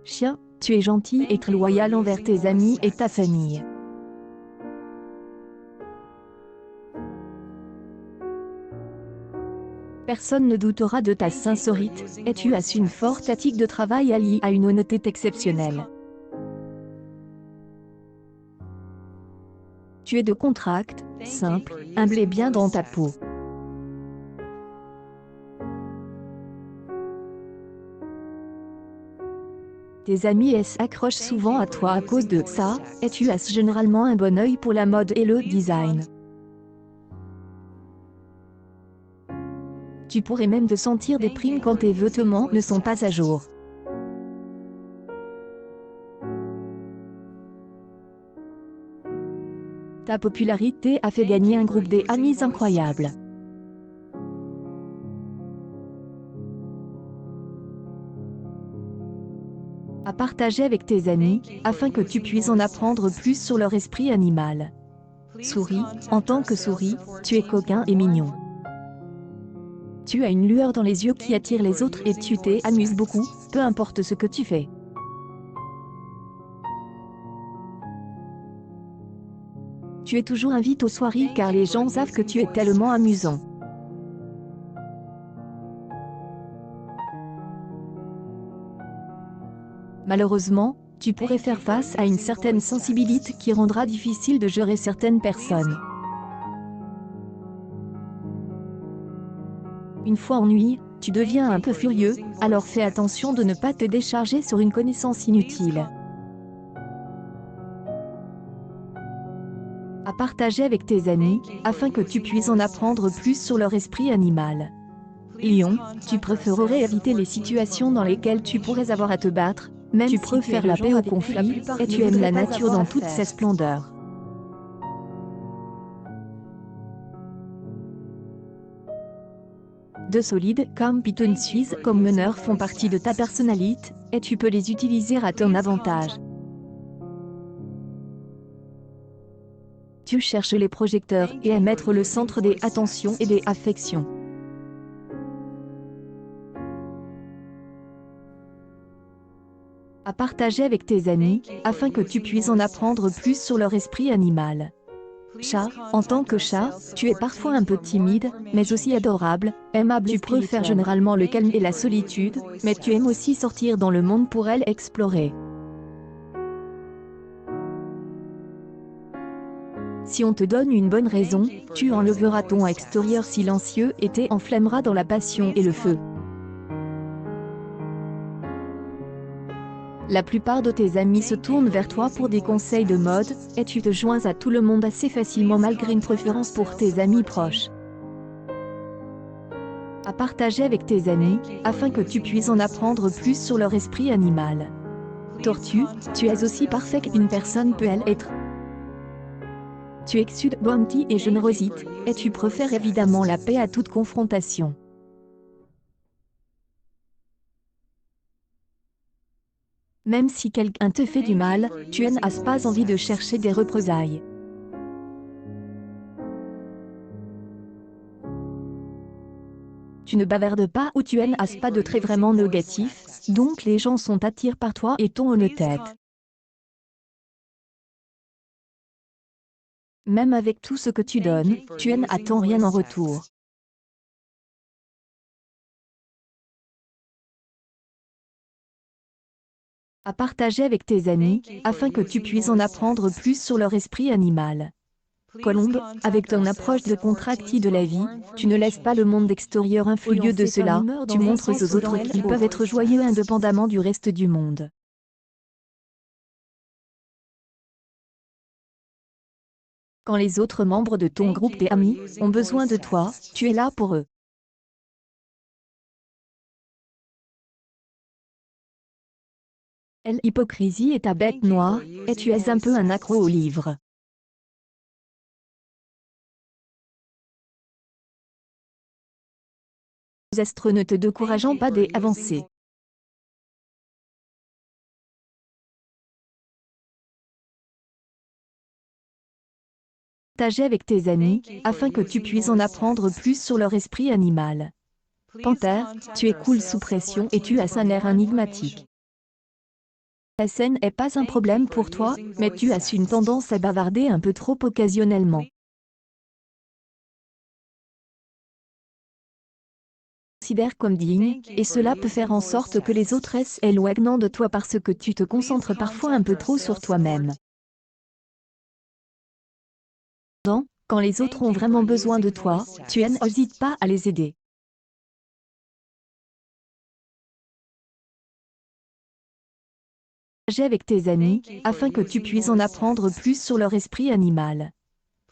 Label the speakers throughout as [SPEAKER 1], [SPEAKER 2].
[SPEAKER 1] Chien, tu es gentil et très loyal envers tes amis et ta famille. Personne ne doutera de ta sincérité, et tu as une forte éthique de travail alliée à une honnêteté exceptionnelle. Tu es de contracte, simple, humble et bien dans ta peau. Tes amis s'accrochent souvent à toi à cause de ça, et tu as généralement un bon œil pour la mode et le design. Tu pourrais même te sentir déprime quand tes vêtements ne sont pas à jour. Ta popularité a fait gagner un groupe d'amis incroyable. À partager avec tes amis, afin que tu puisses en apprendre plus sur leur esprit animal. Souris, en tant que souris, tu es coquin et mignon. Tu as une lueur dans les yeux qui attire les autres et tu t'amuses beaucoup, peu importe ce que tu fais. Tu es toujours invité aux soirées car les gens savent que tu es tellement amusant. Malheureusement, tu pourrais faire face à une certaine sensibilité qui rendra difficile de gérer certaines personnes. Une fois ennuyé, tu deviens un peu furieux, alors fais attention de ne pas te décharger sur une connaissance inutile. À partager avec tes amis, afin que tu puisses en apprendre plus sur leur esprit animal. Lion, tu préférerais éviter les situations dans lesquelles tu pourrais avoir à te battre, même tu préfères la paix au conflit, et tu aimes la nature dans toute sa splendeur. De solides compétences comme meneur font partie de ta personnalité, et tu peux les utiliser à ton avantage. Tu cherches les projecteurs et à mettre le centre des attentions et des affections. À partager avec tes amis, afin que tu puisses en apprendre plus sur leur esprit animal. Chat, en tant que chat, tu es parfois un peu timide, mais aussi adorable, aimable. Tu préfères généralement le calme et la solitude, mais tu aimes aussi sortir dans le monde pour elle explorer. Si on te donne une bonne raison, tu enlèveras ton extérieur silencieux et t'enflammeras dans la passion et le feu. La plupart de tes amis se tournent vers toi pour des conseils de mode, et tu te joins à tout le monde assez facilement malgré une préférence pour tes amis proches. À partager avec tes amis, afin que tu puisses en apprendre plus sur leur esprit animal. Tortue, tu es aussi parfait qu'une personne peut être. Tu exudes bonté et générosité, et tu préfères évidemment la paix à toute confrontation. Même si quelqu'un te fait du mal, tu n'as pas envie de chercher des représailles. Tu ne bavardes pas ou tu n'as pas de traits vraiment négatifs, donc les gens sont attirés par toi et ton honnêteté. Même avec tout ce que tu donnes, tu n'attends rien en retour. À partager avec tes amis, afin que tu puisses en apprendre plus sur leur esprit animal. Colombe, avec ton approche de contractie de la vie, tu ne laisses pas le monde extérieur influencer. Au lieu de cela, tu montres aux autres qu'ils peuvent être joyeux indépendamment du reste du monde. Quand les autres membres de ton groupe d'amis ont besoin de toi, tu es là pour eux. L'hypocrisie est ta bête noire, et tu es un peu un accro au livre. Les astres ne te décourageant pas d'avancer. Partager avec tes amis, afin que tu puisses en apprendre plus sur leur esprit animal. Panthère, tu es cool sous pression et tu as un air énigmatique. La scène n'est pas un problème pour toi, mais tu as une tendance à bavarder un peu trop occasionnellement. Considère comme digne, et cela peut faire en sorte que les autres s'éloignent de toi parce que tu te concentres parfois un peu trop sur toi-même. Quand les autres ont vraiment besoin de toi, tu n'hésites pas à les aider. Partager avec tes amis, afin que tu puisses en apprendre plus sur leur esprit animal.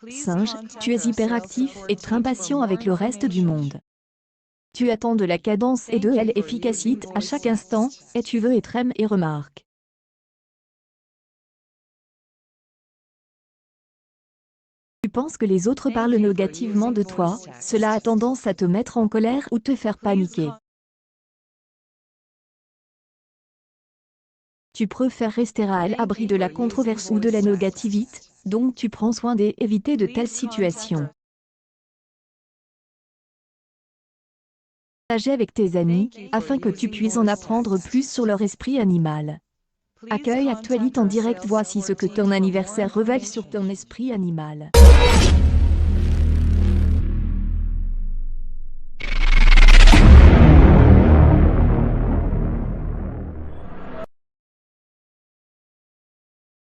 [SPEAKER 1] Singe, tu es hyperactif et très impatient avec le reste du monde. Tu attends de la cadence et de l'efficacité à chaque instant, et tu veux être aimé et remarque. Tu penses que les autres parlent négativement de toi, cela a tendance à te mettre en colère ou te faire paniquer. Tu préfères rester à l'abri de la controverse ou de la négativité, donc tu prends soin d'éviter de telles situations. Partager avec tes amis, afin que tu puisses en apprendre plus sur leur esprit animal. Accueil actualité en direct. Voici ce que ton anniversaire révèle sur ton esprit animal.